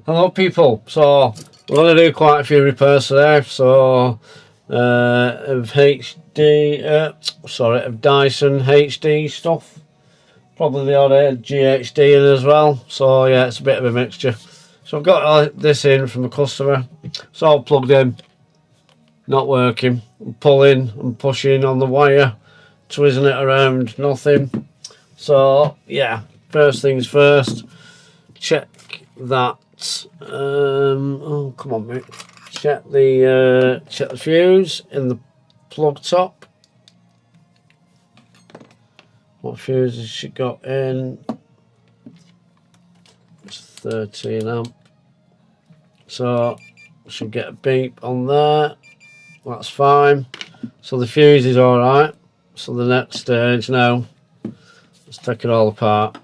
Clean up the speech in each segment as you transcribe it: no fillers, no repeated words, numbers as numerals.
Hello people, so we're going to do quite a few repairs today. So of Dyson HD stuff, probably the odd GHD in as well. So yeah, it's a bit of a mixture. So I've got this in from a customer. It's all plugged in, not working. I'm pulling and pushing on the wire, twisting it around, nothing. So yeah, first things first, check that. Oh come on, mate. Check the fuse in the plug top. What fuse has she got in? It's 13 amp. So should get a beep on there. That's fine. So the fuse is all right. So the next stage now, let's take it all apart.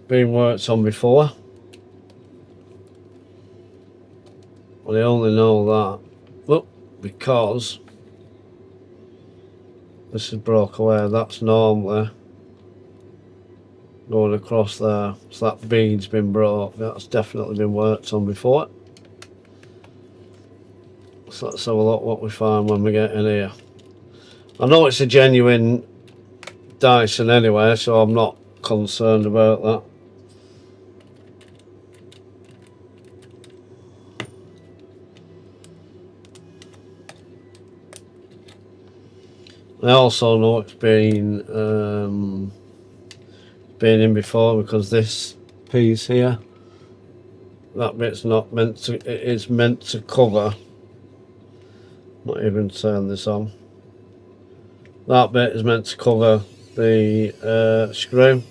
Been worked on before. Well, I only know that. Well, because this is broke away. That's normally going across there. So that bead's been broke. That's definitely been worked on before. So let's have a look what we find when we get in here. I know it's a genuine Dyson anyway, so I'm not concerned about that. I also know it's been in before, because this piece here, that bit's not meant to, it is meant to cover, not even turn this on, that bit is meant to cover the screw,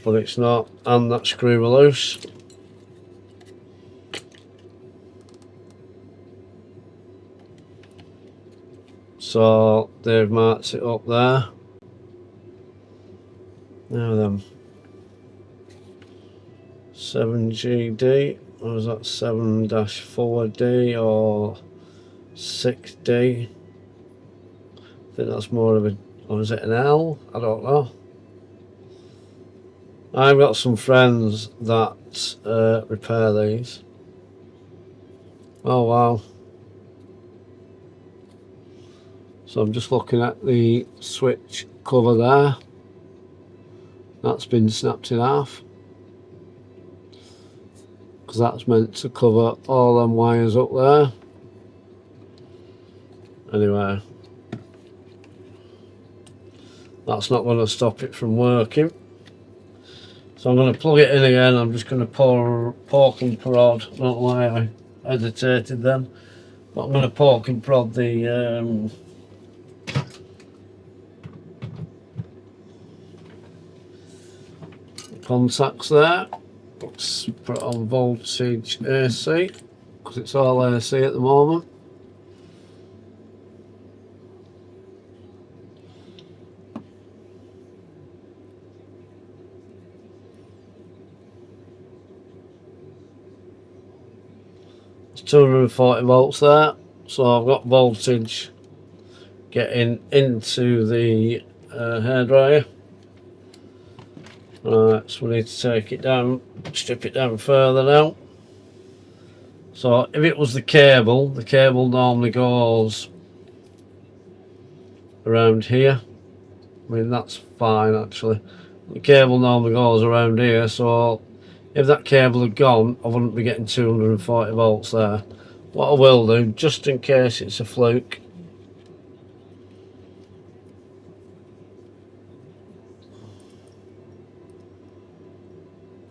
but it's not, and that screw loose. So they've marked it up there. Now then, 7GD, or was that 7-4D or 6D? I think that's more of a, or is it an L? I don't know. I've got some friends that repair these. Oh wow. So I'm just looking at the switch cover there. That's been snapped in half, because that's meant to cover all them wires up there. Anyway, that's not going to stop it from working. So I'm going to plug it in again. I'm just going to poke and prod. I don't know why I hesitated then, but I'm going to poke and prod the contacts there. Let's put it on voltage AC, because it's all AC at the moment. It's 240 volts there, so I've got voltage getting into the hairdryer. Right, so we need to take it down, strip it down further now. So if it was the cable normally goes around here. I mean, that's fine actually. The cable normally goes around here, so if that cable had gone, I wouldn't be getting 240 volts there. What I will do, just in case it's a fluke,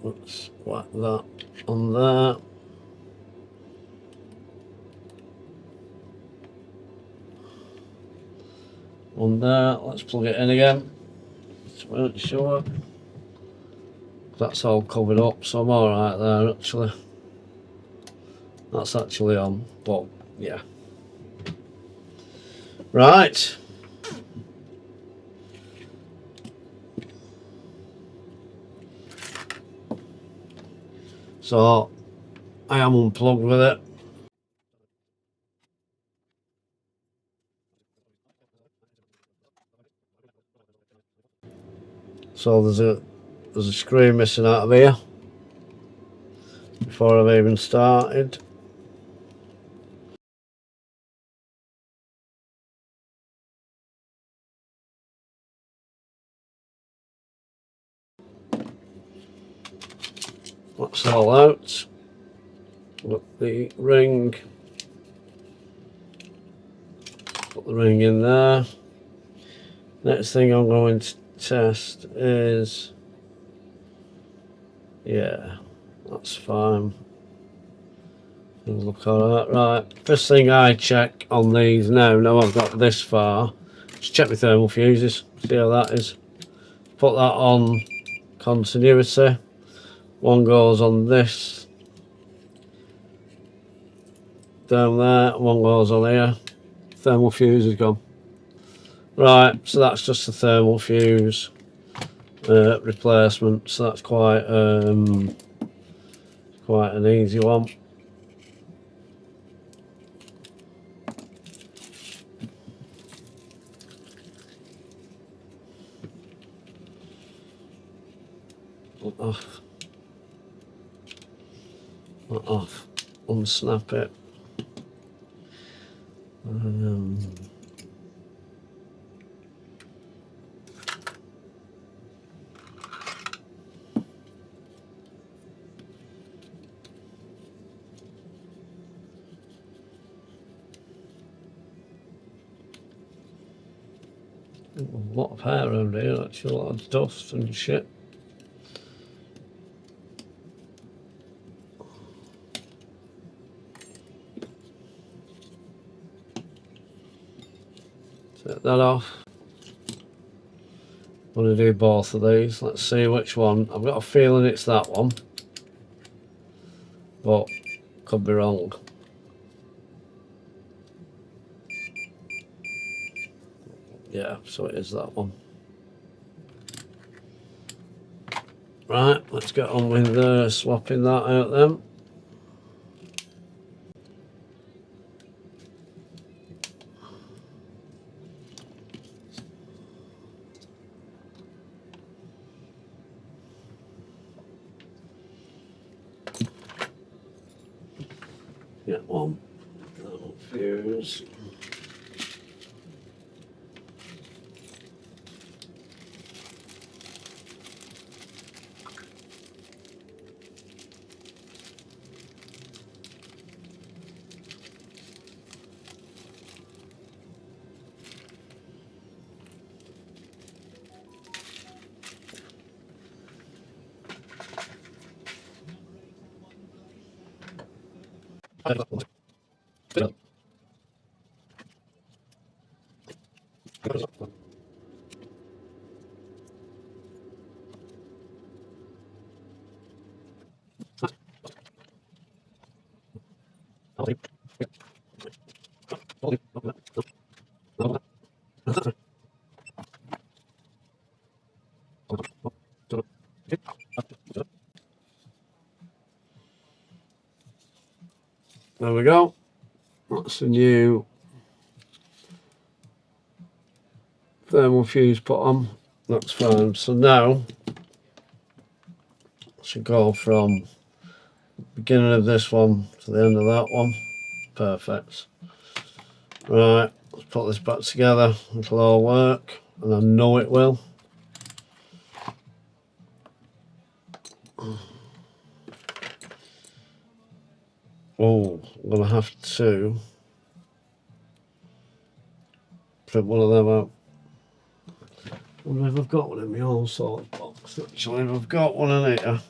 let's whack that on there. On there, let's plug it in again to make sure. That's all covered up, so I'm alright there actually. That's actually on, but yeah. Right. So I am unplugged with it. So there's a screw missing out of here before I've even started. That's all out. Got the ring. Put the ring in there. Next thing I'm going to test is, yeah, that's fine. Look alright. Right, first thing I check on these now I've got this far, just check my thermal fuses, see how that is. Put that on continuity. One goes on this down there, one goes on here. Thermal fuse is gone. Right, so that's just the thermal fuse replacement, so that's quite an easy one. Off. Off. Unsnap it. A lot of hair around here, actually, a lot of dust and shit. Take that off. I'm going to do both of these. Let's see which one. I've got a feeling it's that one, but could be wrong. Yeah, so it is that one. Right, let's get on with swapping that out then. Get one. That'll fuse. There we go. That's the new thermal fuse put on. That's fine. So now I should go from the beginning of this one to the end of that one. Perfect. Right, let's put this back together. It'll all work, and I know it will. Oh, I'm gonna have to print one of them out. I wonder if I've got one in my own sort of box. Actually, if I've got one in here.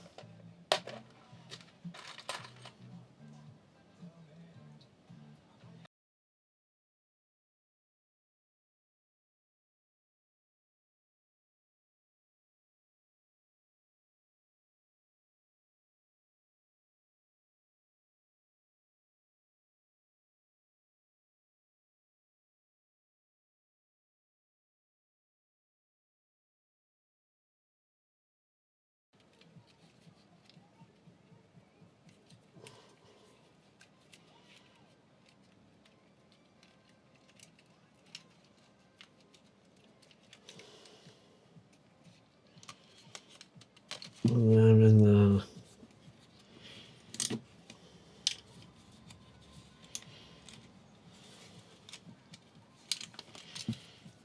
And they're in there.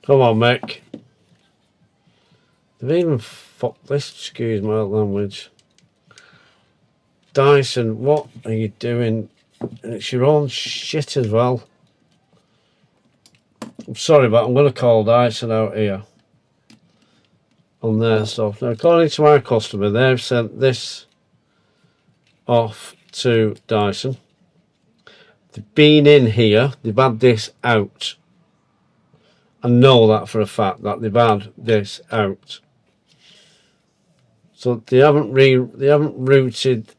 Come on, Mick. They've even fucked this, excuse my language. Dyson, what are you doing? And it's your own shit as well. I'm sorry, but I'm going to call Dyson out here on their stuff. Now, according to my customer, they've sent this off to Dyson. They've been in here, they've had this out. I know that for a fact, that they've had this out. So they haven't routed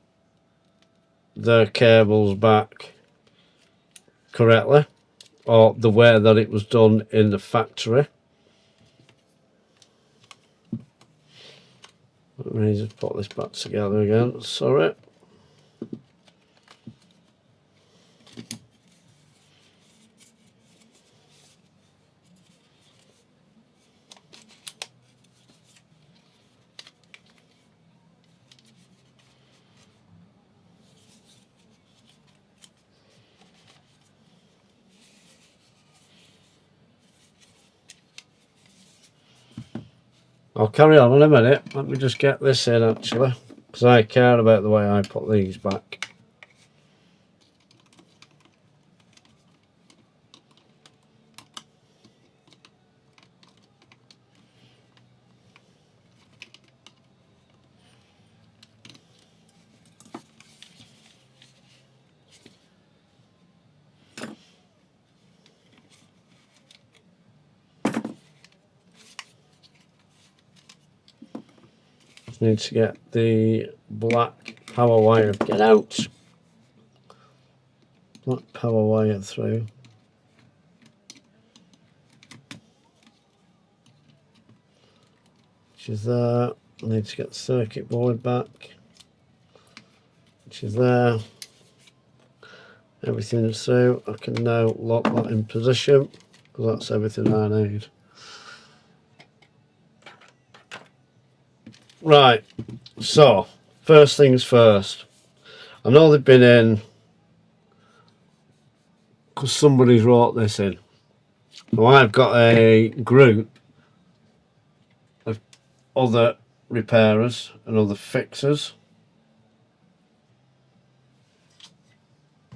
their cables back correctly, or the way that it was done in the factory. Let me just put this back together again, sorry. I'll carry on in a minute. Let me just get this in actually, because I care about the way I put these back. Need to get the black power wire, get out, black power wire through. Which is there. I need to get the circuit board back, which is there. Everything is through. I can now lock that in position, because that's everything I need. Right, so first things first. I know they've been in because somebody's wrote this in. Well, I've got a group of other repairers and other fixers,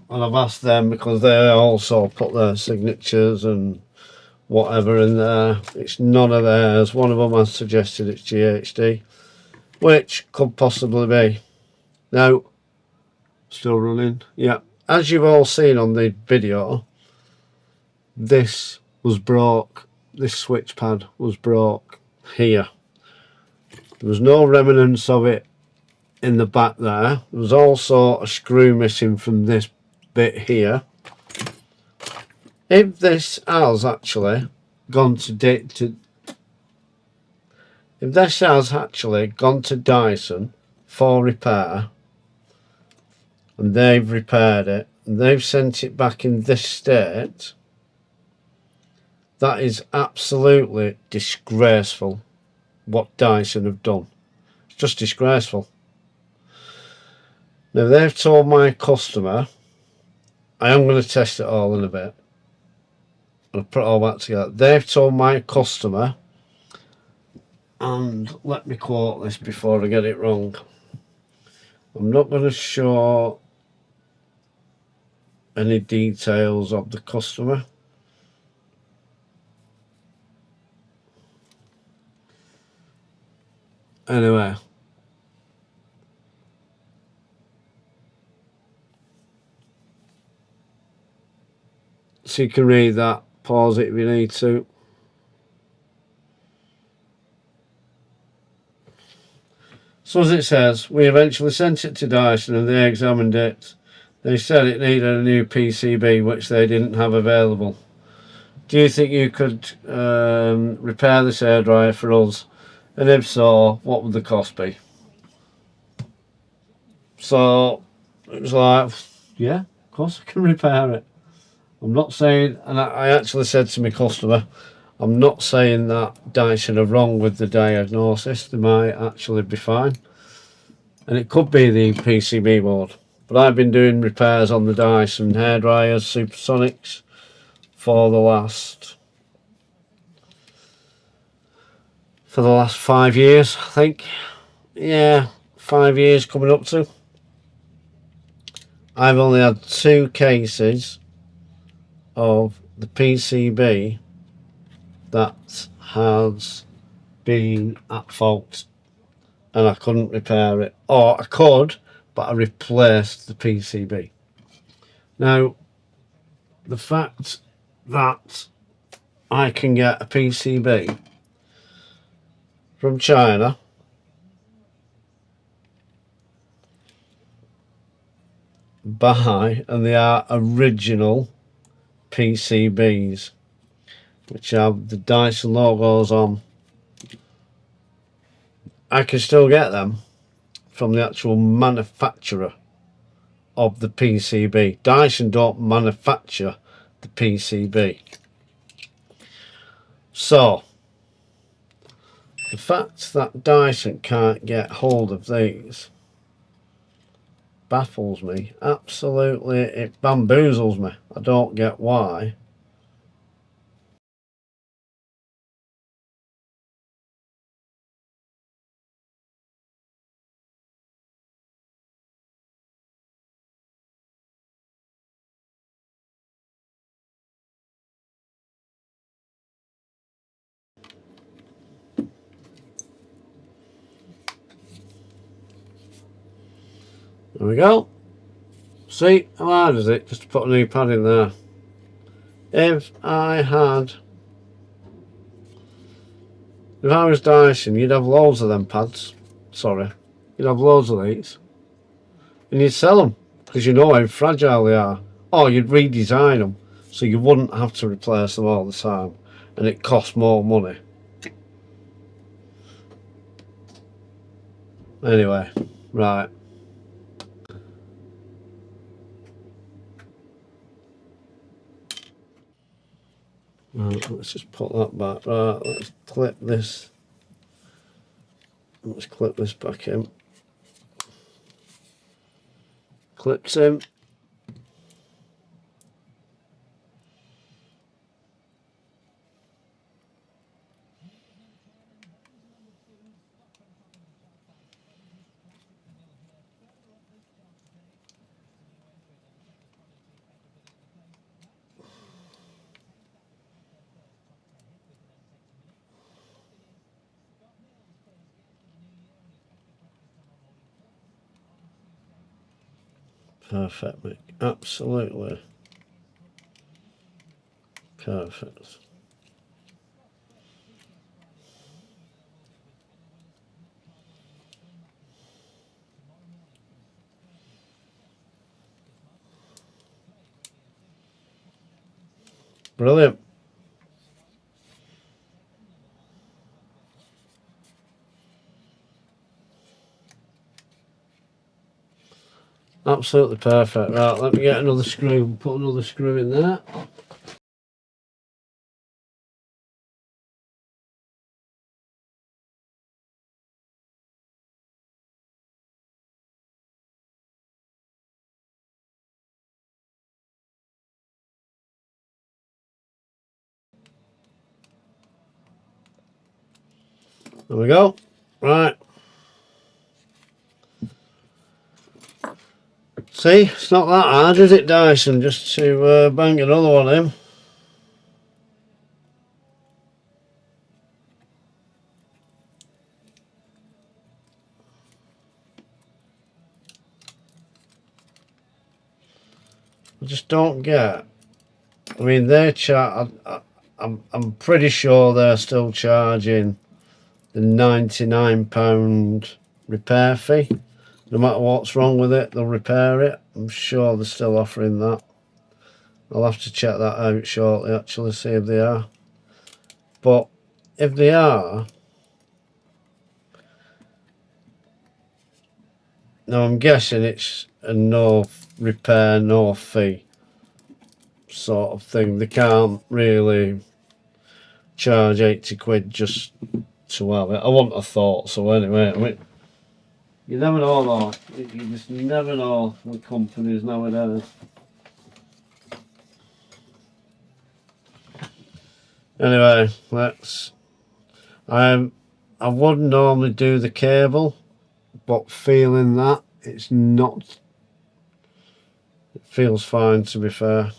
and I've asked them because they also put their signatures and whatever in there. It's none of theirs. One of them has suggested it's GHD, which could possibly be. Now, still running. Yeah, as you've all seen on the video, this was broke. This switch pad was broke here. There was no remnants of it in the back there. There was also a screw missing from this bit here. If this has actually gone to if this has actually gone to Dyson for repair, and they've repaired it, and they've sent it back in this state, that is absolutely disgraceful what Dyson have done. It's just disgraceful. Now, they've told my customer, I am going to test it all in a bit, I'll put it all back together. They've told my customer, and let me quote this before I get it wrong. I'm not going to show any details of the customer. Anyway, so you can read that, pause it if you need to. So as it says, we eventually sent it to Dyson and they examined it. They said it needed a new PCB, which they didn't have available. Do you think you could repair this hairdryer for us? And if so, what would the cost be? So it was like, yeah, of course I can repair it. I'm not saying, and I actually said to my customer, I'm not saying that Dyson are wrong with the diagnosis. They might actually be fine. and it could be the PCB board. But I've been doing repairs on the Dyson hairdryers, supersonics, for the last 5 years, I think. Yeah, 5 years coming up to. I've only had 2 cases of the PCB that has been at fault, and I couldn't repair it, or I could, but I replaced the PCB. Now, the fact that I can get a PCB from China and they are original PCBs, which have the Dyson logos on, I can still get them from the actual manufacturer of the PCB. Dyson don't manufacture the PCB. So the fact that Dyson can't get hold of these baffles me. Absolutely, it bamboozles me. I don't get why. There we go. See, how hard is it just to put a new pad in there? If I was Dyson, you'd have loads of them pads. Sorry. You'd have loads of these. And you'd sell them, because you know how fragile they are. Or you'd redesign them, so you wouldn't have to replace them all the time. And it costs more money. Anyway, right. Right, let's just put that back. Right, let's clip this. Let's clip this back in. Clips in. Perfect, mate. Absolutely perfect. Brilliant. Absolutely perfect. Right, let me get another screw and put another screw in there. There we go. Right. See, it's not that hard, is it, Dyson, just to bang another one in. I just don't get. I mean, I'm pretty sure they're still charging the £99 repair fee. No matter what's wrong with it, they'll repair it. I'm sure they're still offering that. I'll have to check that out shortly, actually, see if they are. But if they are, now I'm guessing it's a no repair, no fee sort of thing. They can't really charge 80 quid just to have it. I wouldn't have thought so anyway. I mean, You never know though. You just never know with companies nowadays. Anyway, let's. I would normally do the cable, but feeling that it's not. It feels fine, to be fair.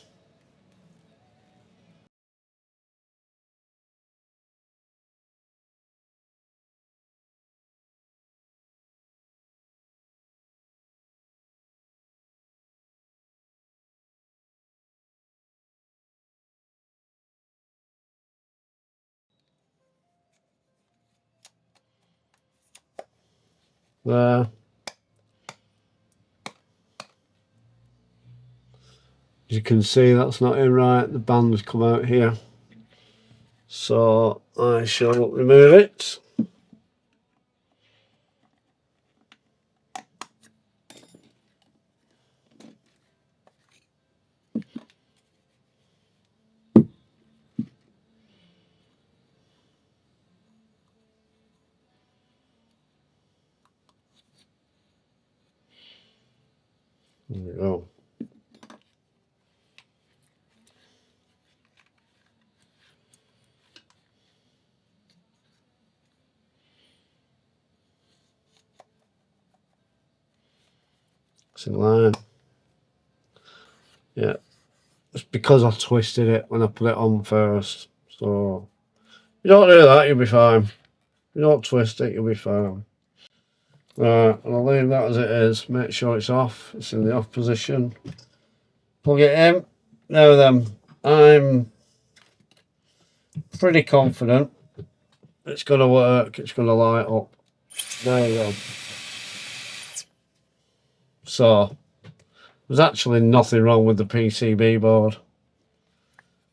There. As you can see, that's not in right. The band's come out here. So I shall remove it. There we go. It's in line. Yeah. It's because I twisted it when I put it on first. So you don't do that, you'll be fine. You don't twist it, you'll be fine. Right, and I'll leave that as it is. Make sure it's off. It's in the off position. Plug it in. Now then, I'm pretty confident it's going to work. It's going to light up. There you go. So there's actually nothing wrong with the PCB board.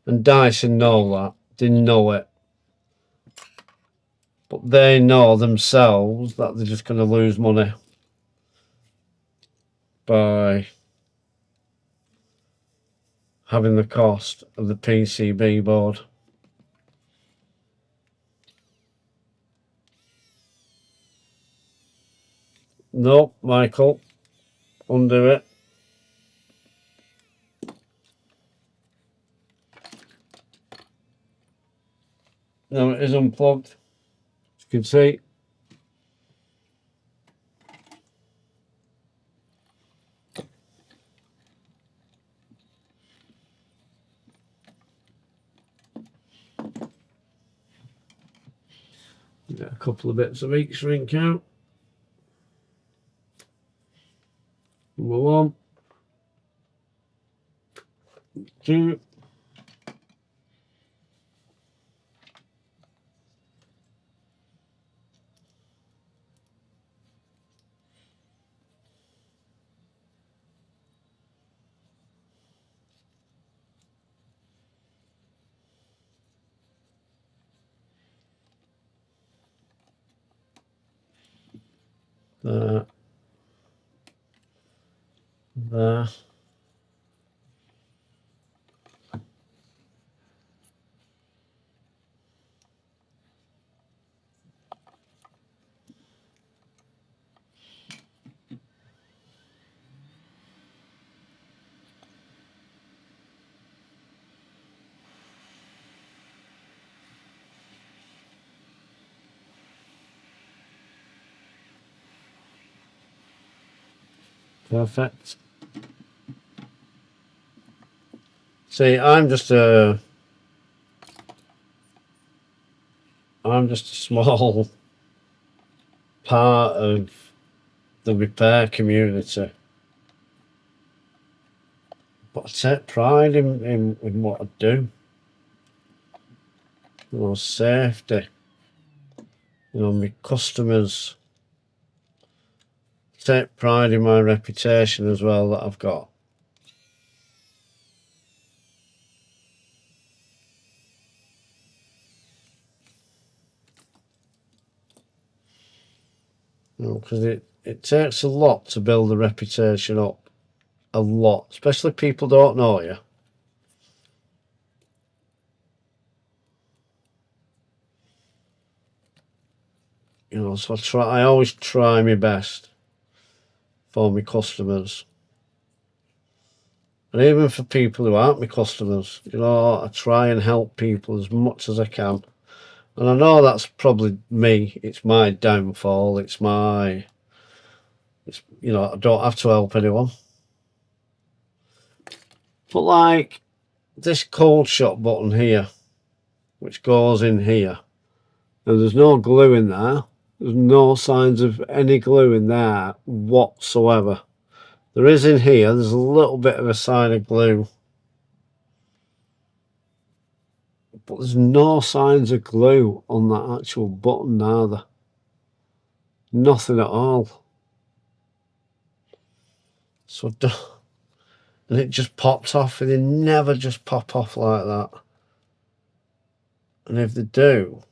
And Dyson know that. They know it. But they know themselves that they're just going to lose money by having the cost of the PCB board. Nope, Michael. Undo it. Now it is unplugged. As you can see. Get a couple of bits of heat shrink out. Number 1, 2. There. There. Perfect. See, I'm just a small part of the repair community. But I take pride in what I do. You know, safety. You know, my customers. I take pride in my reputation as well that I've got. You know, because it takes a lot to build a reputation up. A lot. Especially if people don't know you. You know, so I always try my best. for my customers. And even for people who aren't my customers, you know, I try and help people as much as I can. And I know that's probably me. It's my downfall. It's you know, I don't have to help anyone. But like this cold shot button here, which goes in here, and there's no glue in there. There's no signs of any glue in there whatsoever. There is in here. There's a little bit of a sign of glue. But there's no signs of glue on that actual button either. Nothing at all. So, and it just pops off, and they never just pop off like that. And if they do,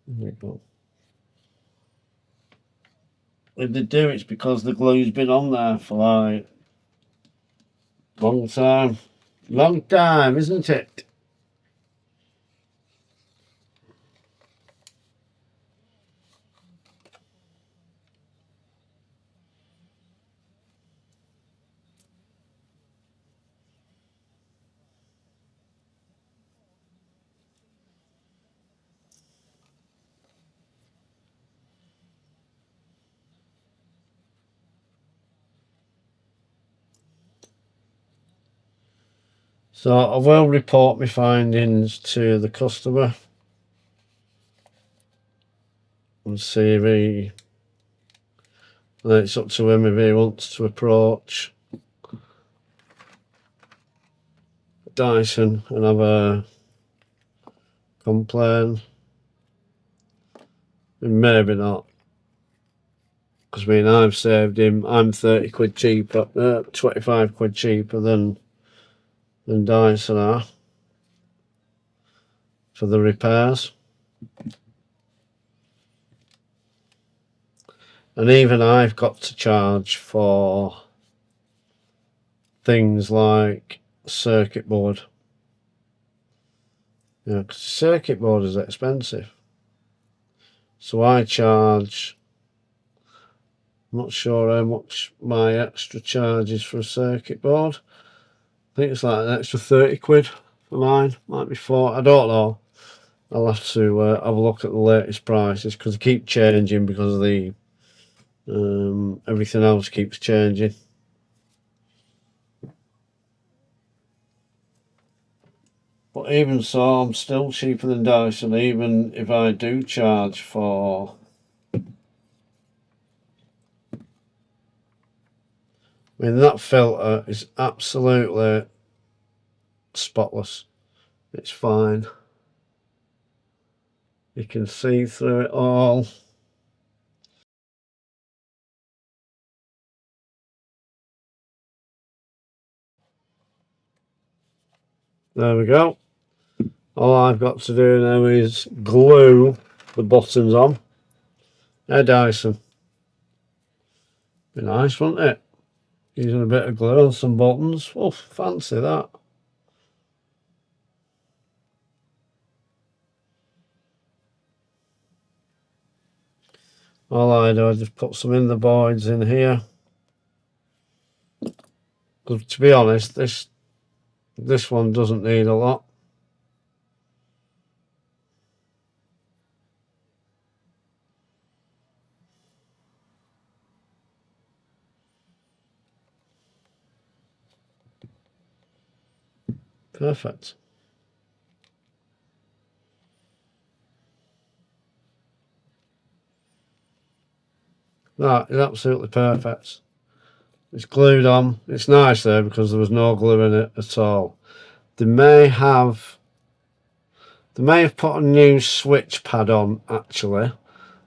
there you go. If they do, it's because the glue's been on there for like long time. Long time, isn't it? So I will report my findings to the customer and see if it's up to him if he wants to approach Dyson and have a complaint. Maybe not, because I mean, I've saved him. I'm 30 quid cheaper, 25 quid cheaper than Dyson are for the repairs. And even I've got to charge for things like circuit board. Yeah, because circuit board is expensive. So I charge, I'm not sure how much my extra charge is for a circuit board. I think it's like an extra 30 quid for mine. Might be 40, I don't know. I'll have to have a look at the latest prices, because they keep changing because of the everything else keeps changing. But even so, I'm still cheaper than Dyson, even if I do charge for... I mean, that filter is absolutely spotless. It's fine. You can see through it all. There we go. All I've got to do now is glue the buttons on. Hey Dyson. Be nice, wouldn't it? Using a bit of glue on some buttons. Oh, fancy that. All I do is just put some in the voids in here. Because to be honest, this one doesn't need a lot. Perfect. That is absolutely perfect. It's glued on. It's nice there because there was no glue in it at all. They may have put a new switch pad on, actually,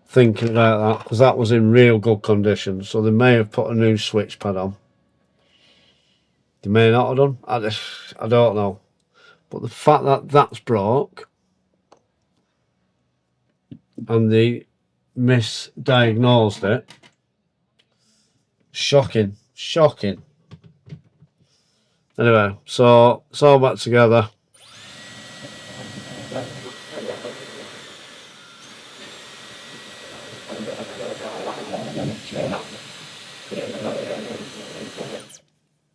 thinking about that, because that was in real good condition. So they may have put a new switch pad on. They may not have done. I don't know. But the fact that that's broke and they misdiagnosed it, shocking. Anyway, so it's all back together.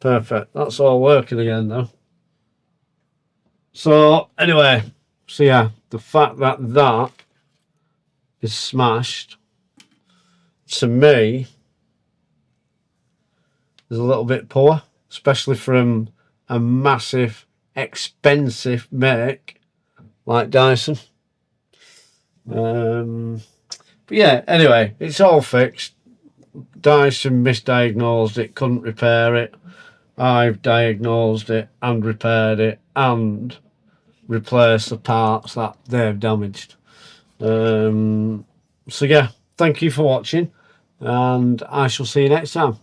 Perfect. That's all working again now. So anyway, so yeah, the fact that that is smashed, to me, is a little bit poor, especially from a massive, expensive make like Dyson. But yeah, anyway, it's all fixed. Dyson misdiagnosed it, couldn't repair it. I've diagnosed it and repaired it and replaced the parts that they've damaged. So yeah, thank you for watching, and I shall see you next time.